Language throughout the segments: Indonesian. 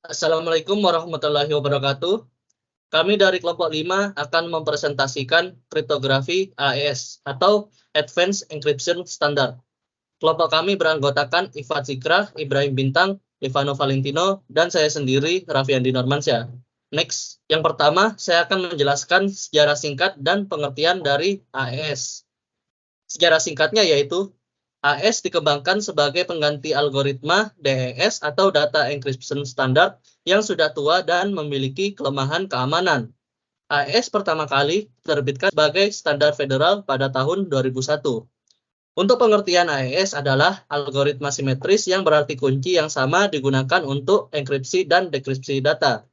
Assalamualaikum warahmatullahi wabarakatuh. Kami dari kelompok 5 akan mempresentasikan kriptografi AES atau Advanced Encryption Standard. Kelompok kami beranggotakan Ifat Zikra, Ibrahim Bintang, Ivano Valentino, dan saya sendiri, Raffi Andi Normansyah. Next, yang pertama saya akan menjelaskan sejarah singkat dan pengertian dari AES. Sejarah singkatnya yaitu AES dikembangkan sebagai pengganti algoritma DES atau Data Encryption Standard yang sudah tua dan memiliki kelemahan keamanan. AES pertama kali diterbitkan sebagai standar federal pada tahun 2001. Untuk pengertian AES adalah algoritma simetris yang berarti kunci yang sama digunakan untuk enkripsi dan dekripsi data.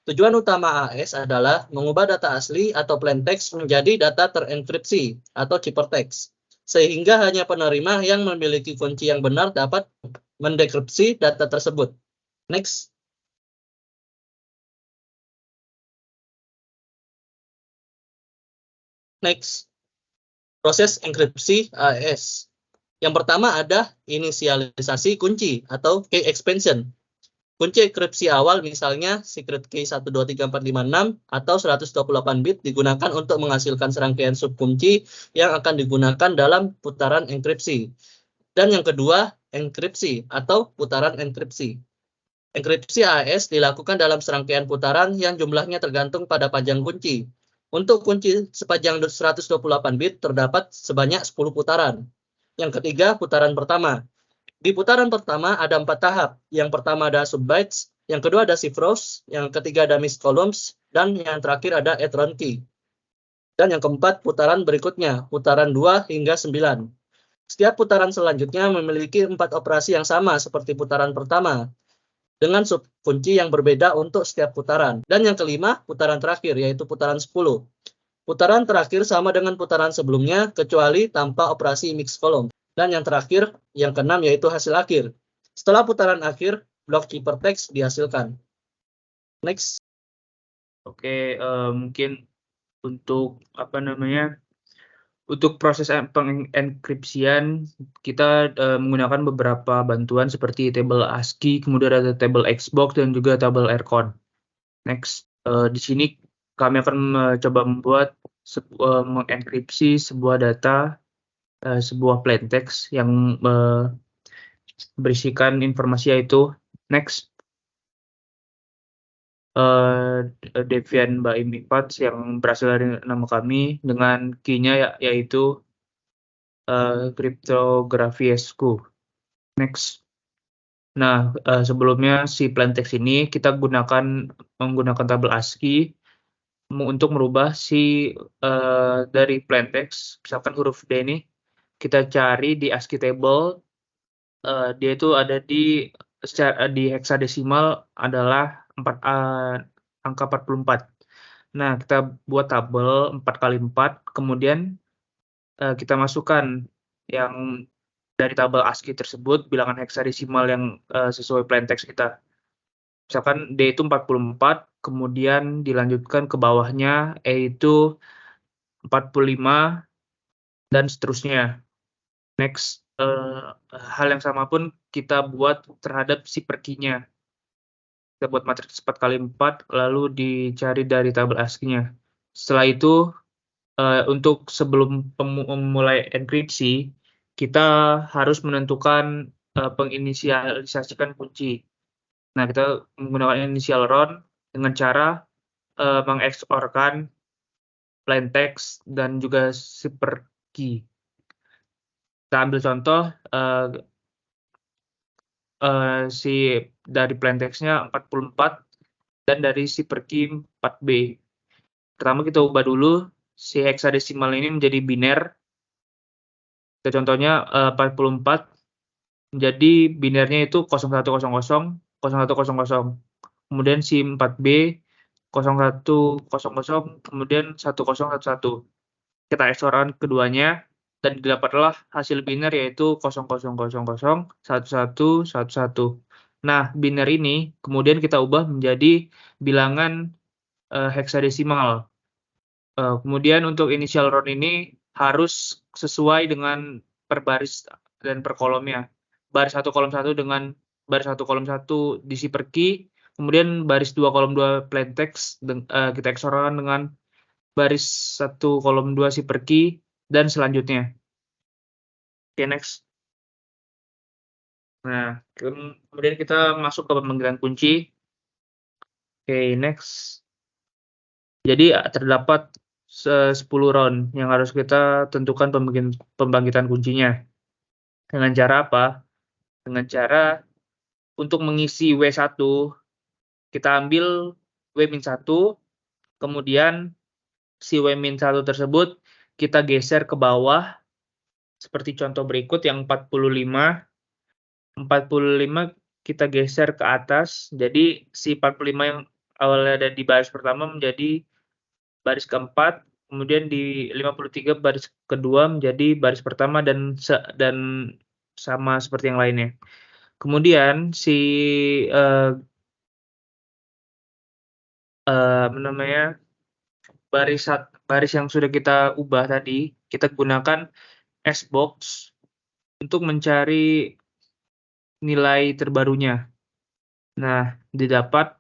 Tujuan utama AES adalah mengubah data asli atau plain text menjadi data terenkripsi atau ciphertext, sehingga hanya penerima yang memiliki kunci yang benar dapat mendekripsi data tersebut. Next. Next. Proses enkripsi AES. Yang pertama ada inisialisasi kunci atau key expansion. Kunci enkripsi awal misalnya secret key 123456 atau 128 bit digunakan untuk menghasilkan serangkaian subkunci yang akan digunakan dalam putaran enkripsi. Dan yang kedua, enkripsi atau putaran enkripsi. Enkripsi AES dilakukan dalam serangkaian putaran yang jumlahnya tergantung pada panjang kunci. Untuk kunci sepanjang 128 bit terdapat sebanyak 10 putaran. Yang ketiga, putaran pertama. Di putaran pertama ada 4 tahap. Yang pertama ada subbytes, yang kedua ada cipherose, yang ketiga ada mixed columns, dan yang terakhir ada add-run key. Dan yang keempat putaran berikutnya, putaran 2 hingga 9. Setiap putaran selanjutnya memiliki 4 operasi yang sama seperti putaran pertama, dengan subkunci yang berbeda untuk setiap putaran. Dan yang kelima, putaran terakhir, yaitu putaran 10. Putaran terakhir sama dengan putaran sebelumnya, kecuali tanpa operasi mixed column. Dan yang terakhir, yang keenam, yaitu hasil akhir. Setelah putaran akhir, blok ciphertext dihasilkan. Next. Oke, mungkin untuk untuk proses pengenkripsian kita menggunakan beberapa bantuan seperti table ASCII, kemudian ada table Xbox dan juga table Ercon. Next, di sini kami akan mencoba membuat mengenkripsi sebuah data, sebuah plain text yang berisikan informasi yaitu next. Devian Baim Ifat yang berasal dari nama kami dengan key-nya yaitu cryptography-esku. Next. Nah, sebelumnya si plain text ini kita menggunakan tabel ASCII untuk merubah si dari plain text, misalkan huruf D ini kita cari di ASCII table, dia itu ada di heksadesimal adalah angka 44. Nah, kita buat tabel 4 kali 4, kemudian kita masukkan yang dari tabel ASCII tersebut bilangan heksadesimal yang sesuai plain text kita. Misalkan D itu 44, kemudian dilanjutkan ke bawahnya E itu 45 dan seterusnya. Next, hal yang sama pun kita buat terhadap cipher key-nya. Kita buat matriks 4 kali 4 lalu dicari dari tabel ASCII-nya. Setelah itu untuk sebelum memulai enkripsi kita harus menentukan penginisialisasikan kunci. Nah, kita menggunakan initial round dengan cara mengeksorkan plain text dan juga cipher key. Kita ambil contoh dari plain text-nya 44 dan dari cipher key 4B. Pertama kita ubah dulu si heksadesimal ini menjadi biner. Kita contohnya 44 menjadi binernya itu 0100 0100. Kemudian si 4B 0100 kemudian 1011. Kita eksorkan keduanya dan didapatlah hasil biner yaitu 0000 1111. Nah, biner ini kemudian kita ubah menjadi bilangan heksadesimal. Kemudian untuk initial round ini harus sesuai dengan per baris dan per kolomnya. Baris 1 kolom 1 dengan baris 1 kolom 1 di cipher key, Kemudian baris 2 kolom 2 plain text kita XOR-kan dengan baris 1 kolom 2 zipper key dan selanjutnya. Oke, next. Nah, kemudian kita masuk ke pemanggilan kunci. Oke, next. Jadi terdapat 10 round yang harus kita tentukan pembangkitan kuncinya. Dengan cara apa? Dengan cara untuk mengisi W1, kita ambil W-1, kemudian si W-1 tersebut kita geser ke bawah, seperti contoh berikut yang 45. 45 kita geser ke atas, jadi si 45 yang awalnya ada di baris pertama menjadi baris keempat, kemudian di 53 baris kedua menjadi baris pertama dan sama seperti yang lainnya. Kemudian si baris yang sudah kita ubah tadi, kita gunakan S-box untuk mencari nilai terbarunya. Nah, didapat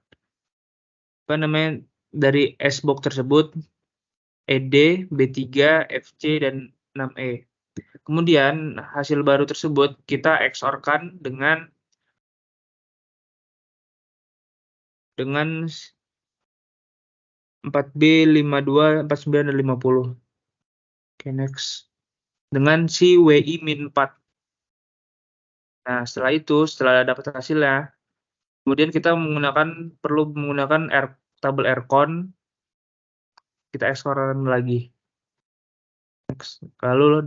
dari S-box tersebut ED, B3, FC, dan 6E. Kemudian hasil baru tersebut kita XOR-kan dengan 4B, 52, 49, dan 50. Oke, next. Dengan si WI-4. Nah, setelah dapat hasilnya, kemudian kita perlu menggunakan tabel RCON, kita XOR lagi. Next. Lalu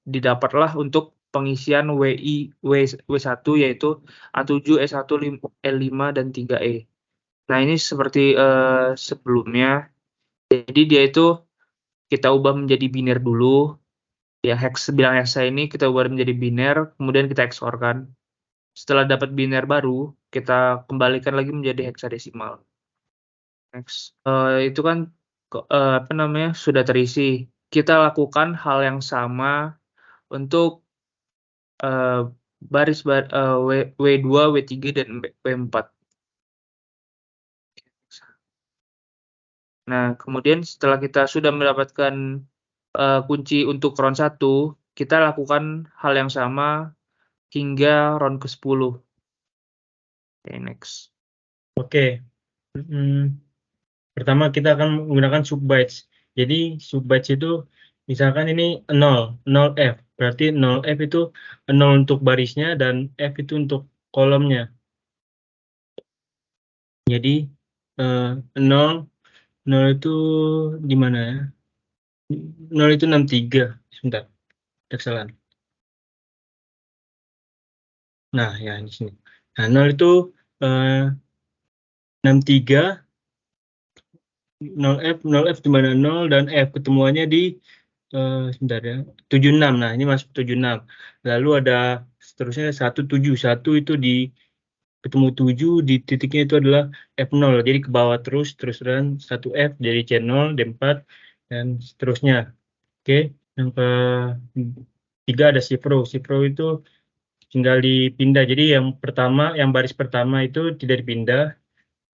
didapatlah untuk pengisian W1 yaitu A7, E1, L5, dan 3E. Nah, ini seperti sebelumnya. Jadi dia itu kita ubah menjadi biner dulu. Ya, bilang hexa ini kita ubah menjadi biner, kemudian kita XOR-kan. Setelah dapat biner baru, kita kembalikan lagi menjadi heksadesimal. Next. Itu kan sudah terisi. Kita lakukan hal yang sama untuk baris W2, W3, dan W4. Nah, kemudian setelah kita sudah mendapatkan kunci untuk round 1, kita lakukan hal yang sama hingga round ke-10. Oke, next. Oke. Pertama kita akan menggunakan subbytes. Jadi subbytes itu misalkan ini 0F. Berarti 0F itu 0 untuk barisnya dan F itu untuk kolomnya. Jadi 0 itu di mana ya? 0 itu 63. Sebentar. Kesalahan. Nah, ya di sini. Nah, 0 itu 63. 0F di mana 0 dan F ketemuannya di sebentar ya, 76. Nah, ini masuk 76. Lalu ada seterusnya 17. 1 itu di ketemu 7 di titiknya itu adalah F0. Jadi ke bawah terus-terusan 1F jadi C0, D4 dan seterusnya. Oke, yang ketiga ada cifro. Cifro itu tinggal dipindah. Jadi yang baris pertama itu tidak dipindah.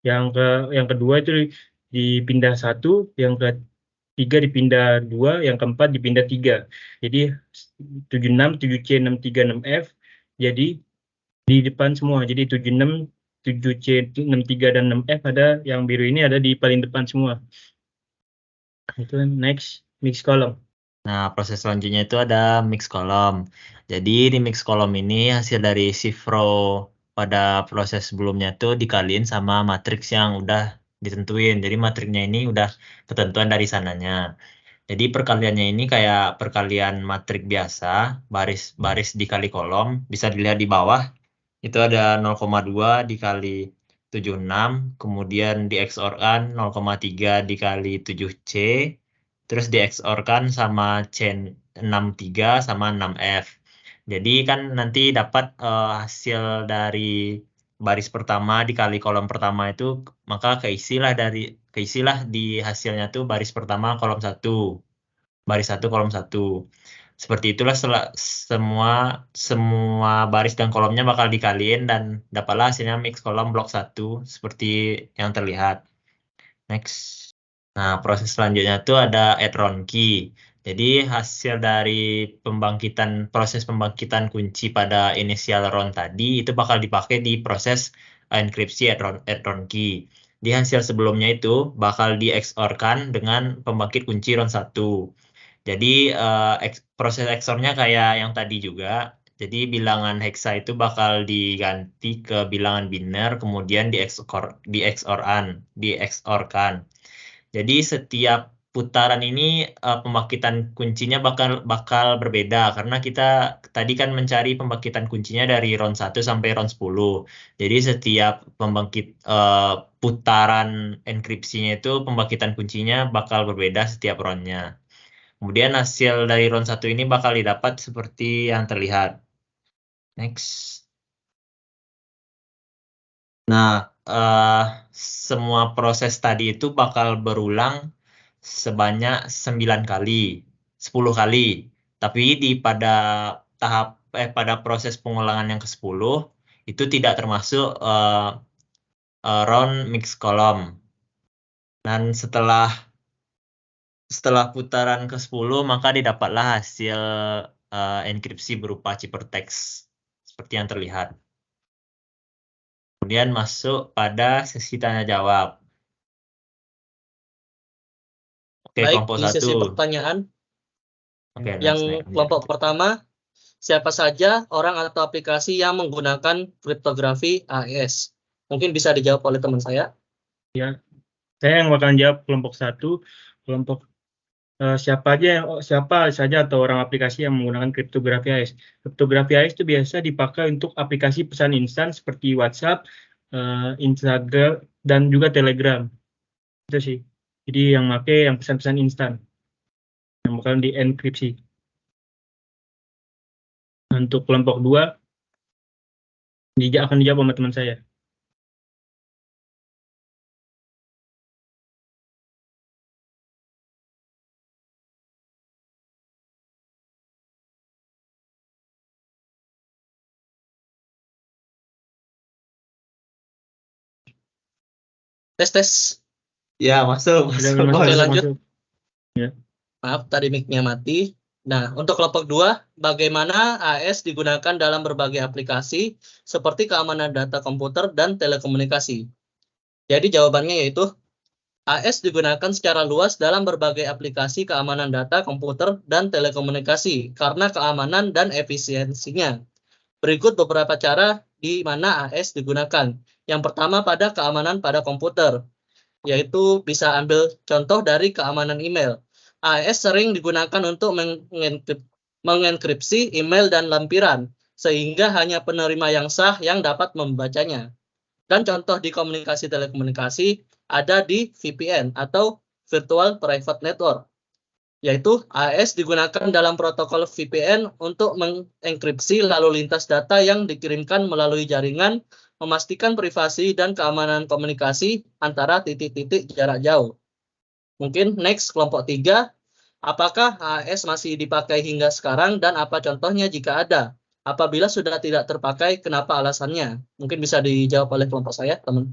Yang kedua itu dipindah 1, yang ketiga dipindah 2, yang keempat dipindah 3. Jadi 76, 7C, 63, 6F jadi di depan semua. Jadi 76, 7C, 63, dan 6F ada yang biru ini ada di paling depan semua. Itu next, mix column. Nah, proses selanjutnya itu ada mix column. Jadi di mix column ini hasil dari cifro pada proses sebelumnya tuh dikaliin sama matriks yang udah ditentuin. Jadi matriksnya ini udah ketentuan dari sananya. Jadi perkaliannya ini kayak perkalian matrik biasa, baris dikali kolom. Bisa dilihat di bawah, itu ada 0,2 dikali 76, kemudian di XOR-kan 0,3 dikali 7C, terus di XOR-kan sama C63 sama 6F. Jadi kan nanti dapat hasil dari baris pertama dikali kolom pertama itu, maka keisilah di hasilnya tuh baris pertama kolom 1. Baris 1 kolom 1. Seperti itulah semua baris dan kolomnya bakal dikaliin dan dapatlah hasilnya mix kolom blok 1 seperti yang terlihat. Next. Nah, proses selanjutnya itu ada add round key. Jadi hasil dari proses pembangkitan kunci pada initial round tadi itu bakal dipakai di proses enkripsi add round key. Di hasil sebelumnya itu bakal di XOR-kan dengan pembangkit kunci round 1. Jadi proses XOR-nya kayak yang tadi juga. Jadi bilangan hexa itu bakal diganti ke bilangan biner, kemudian di XOR-kan. Jadi setiap putaran ini pembangkitan kuncinya bakal berbeda karena kita tadi kan mencari pembangkitan kuncinya dari round 1 sampai round 10. Jadi setiap putaran enkripsinya itu pembangkitan kuncinya bakal berbeda setiap roundnya. Kemudian hasil dari round 1 ini bakal didapat seperti yang terlihat. Next. Nah, semua proses tadi itu bakal berulang sebanyak 9 kali, 10 kali. Tapi pada proses pengulangan yang ke-10 itu tidak termasuk round mix column. Dan setelah putaran ke-10 maka didapatlah hasil enkripsi berupa ciphertext seperti yang terlihat. Kemudian masuk pada sesi tanya jawab. Oke, Baik, kelompok di sesi 1. pertanyaan Oke, yang next. kelompok pertama, siapa saja orang atau aplikasi yang menggunakan kriptografi AES? Mungkin bisa dijawab oleh teman saya. Ya, saya yang bakalan jawab kelompok 1. Kelompok siapa saja atau orang aplikasi yang menggunakan kriptografi AES. Kriptografi AES itu biasa dipakai untuk aplikasi pesan instan seperti WhatsApp, Instagram, dan juga Telegram. Itu sih. Jadi yang pakai yang pesan-pesan instan yang bakalan dienkripsi. Untuk kelompok 2 akan dijawab sama teman saya. Tes. Ya, masuk. Silakan Oke, lanjut. masuk. Maaf, tadi mic-nya mati. Nah, untuk kelompok 2, bagaimana AES digunakan dalam berbagai aplikasi seperti keamanan data komputer dan telekomunikasi? Jadi jawabannya yaitu AES digunakan secara luas dalam berbagai aplikasi keamanan data komputer dan telekomunikasi karena keamanan dan efisiensinya. Berikut beberapa cara di mana AES digunakan. Yang pertama pada keamanan pada komputer, yaitu bisa ambil contoh dari keamanan email. AES sering digunakan untuk mengenkripsi email dan lampiran, sehingga hanya penerima yang sah yang dapat membacanya. Dan contoh di komunikasi telekomunikasi ada di VPN atau Virtual Private Network, yaitu AES digunakan dalam protokol VPN untuk mengenkripsi lalu lintas data yang dikirimkan melalui jaringan, memastikan privasi dan keamanan komunikasi antara titik-titik jarak jauh. Mungkin next, kelompok 3. Apakah AES masih dipakai hingga sekarang dan apa contohnya jika ada? Apabila sudah tidak terpakai, kenapa alasannya? Mungkin bisa dijawab oleh kelompok saya, teman.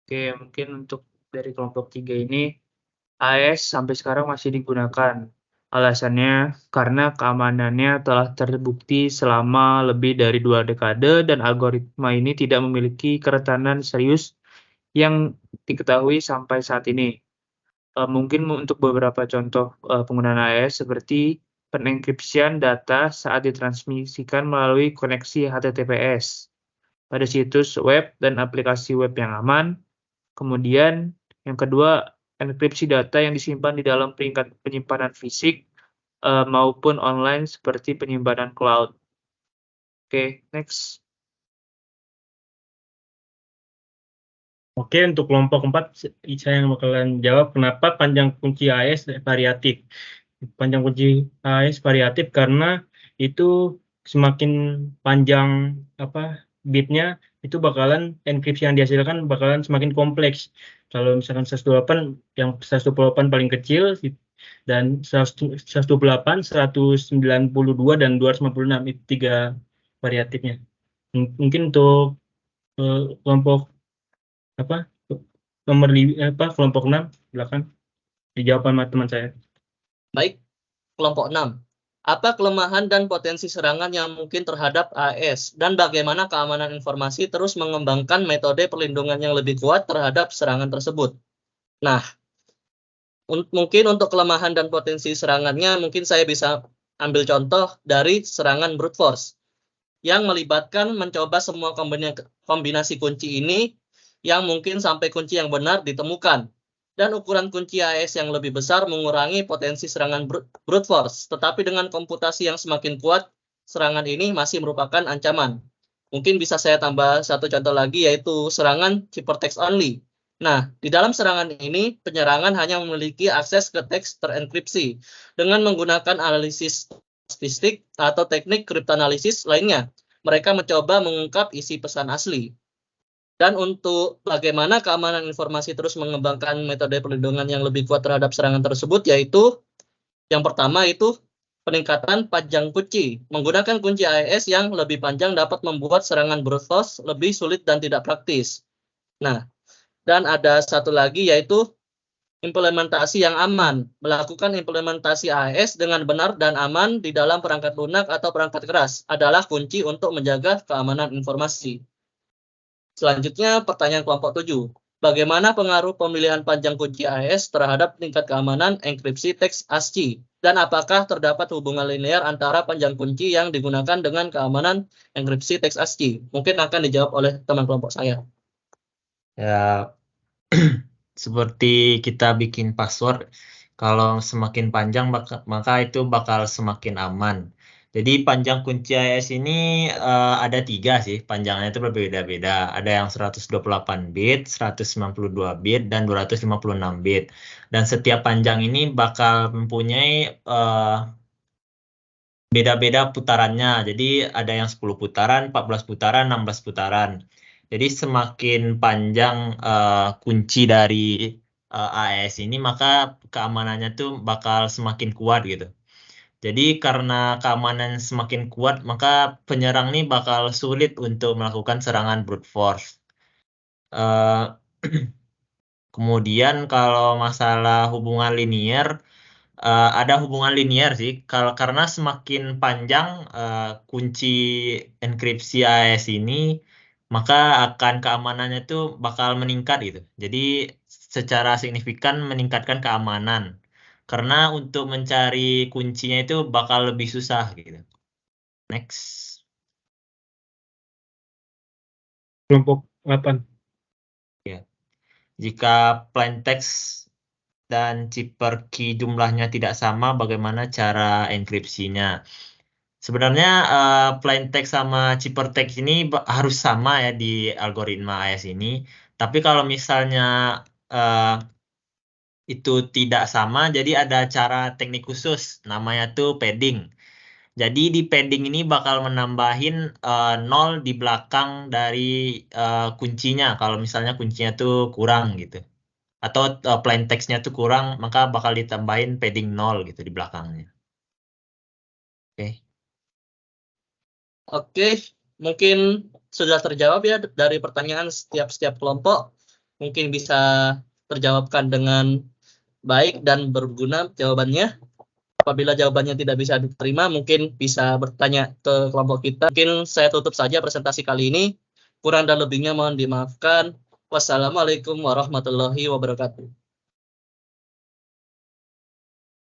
Oke, mungkin untuk dari kelompok 3 ini, AES sampai sekarang masih digunakan. Alasannya karena keamanannya telah terbukti selama lebih dari 2 dekade dan algoritma ini tidak memiliki kerentanan serius yang diketahui sampai saat ini. Mungkin untuk beberapa contoh penggunaan AES seperti penenkripsian data saat ditransmisikan melalui koneksi HTTPS pada situs web dan aplikasi web yang aman. Kemudian yang kedua, enkripsi data yang disimpan di dalam penyimpanan fisik maupun online seperti penyimpanan cloud. Oke, next. Oke, untuk kelompok 4, saya yang bakalan jawab kenapa panjang kunci AES variatif. Panjang kunci AES variatif karena itu semakin panjang bitnya, itu bakalan enkripsi yang dihasilkan bakalan semakin kompleks. Kalau misalkan 128, yang 128 paling kecil, Dan 128, 192, dan 256 itu 3 variatifnya. Mungkin untuk kelompok kelompok 6 silakan dijawab sama teman saya. Baik, kelompok 6. Apa kelemahan dan potensi serangan yang mungkin terhadap AES dan bagaimana keamanan informasi terus mengembangkan metode perlindungan yang lebih kuat terhadap serangan tersebut? Nah, mungkin untuk kelemahan dan potensi serangannya mungkin saya bisa ambil contoh dari serangan brute force yang melibatkan mencoba semua kombinasi kunci ini yang mungkin sampai kunci yang benar ditemukan. Dan ukuran kunci AES yang lebih besar mengurangi potensi serangan brute force. Tetapi dengan komputasi yang semakin kuat, serangan ini masih merupakan ancaman. Mungkin bisa saya tambah satu contoh lagi, yaitu serangan ciphertext only. Nah, di dalam serangan ini, penyerangan hanya memiliki akses ke teks terenkripsi dengan menggunakan analisis statistik atau teknik kriptoanalisis lainnya. Mereka mencoba mengungkap isi pesan asli. Dan untuk bagaimana keamanan informasi terus mengembangkan metode perlindungan yang lebih kuat terhadap serangan tersebut, yaitu yang pertama itu peningkatan panjang kunci. Menggunakan kunci AES yang lebih panjang dapat membuat serangan brute force lebih sulit dan tidak praktis. Nah, dan ada satu lagi yaitu implementasi yang aman. Melakukan implementasi AES dengan benar dan aman di dalam perangkat lunak atau perangkat keras adalah kunci untuk menjaga keamanan informasi. Selanjutnya, pertanyaan kelompok 7. Bagaimana pengaruh pemilihan panjang kunci AES terhadap tingkat keamanan enkripsi teks ASCII? Dan apakah terdapat hubungan linear antara panjang kunci yang digunakan dengan keamanan enkripsi teks ASCII? Mungkin akan dijawab oleh teman kelompok saya. Ya, seperti kita bikin password, kalau semakin panjang maka itu bakal semakin aman. Jadi panjang kunci AES ini ada 3 sih, panjangnya itu berbeda-beda. Ada yang 128 bit, 192 bit, dan 256 bit. Dan setiap panjang ini bakal mempunyai beda-beda putarannya. Jadi ada yang 10 putaran, 14 putaran, 16 putaran. Jadi semakin panjang kunci dari AES ini, maka keamanannya tuh bakal semakin kuat gitu. Jadi karena keamanan semakin kuat, maka penyerang ini bakal sulit untuk melakukan serangan brute force. Kemudian kalau masalah hubungan linear, ada hubungan linear sih. Karena semakin panjang kunci enkripsi AES ini, maka akan keamanannya itu bakal meningkat gitu. Jadi secara signifikan meningkatkan keamanan. Karena untuk mencari kuncinya itu bakal lebih susah gitu. Next. Kelompok 8. Ya. Jika plain text dan cipher key jumlahnya tidak sama, bagaimana cara enkripsinya? Sebenarnya plain text sama cipher text ini harus sama ya di algoritma AES ini. Tapi kalau misalnya itu tidak sama, jadi ada cara teknik khusus, namanya tuh padding. Jadi di padding ini bakal menambahin 0 di belakang dari kuncinya, kalau misalnya kuncinya tuh kurang gitu. Atau plain text-nya tuh kurang, maka bakal ditambahin padding 0 gitu di belakangnya. Oke. Oke, mungkin sudah terjawab ya dari pertanyaan setiap kelompok. Mungkin bisa terjawabkan dengan baik dan berguna jawabannya. Apabila jawabannya tidak bisa diterima, mungkin bisa bertanya ke kelompok kita. Mungkin saya tutup saja presentasi kali ini. Kurang dan lebihnya mohon dimaafkan. Wassalamualaikum warahmatullahi wabarakatuh.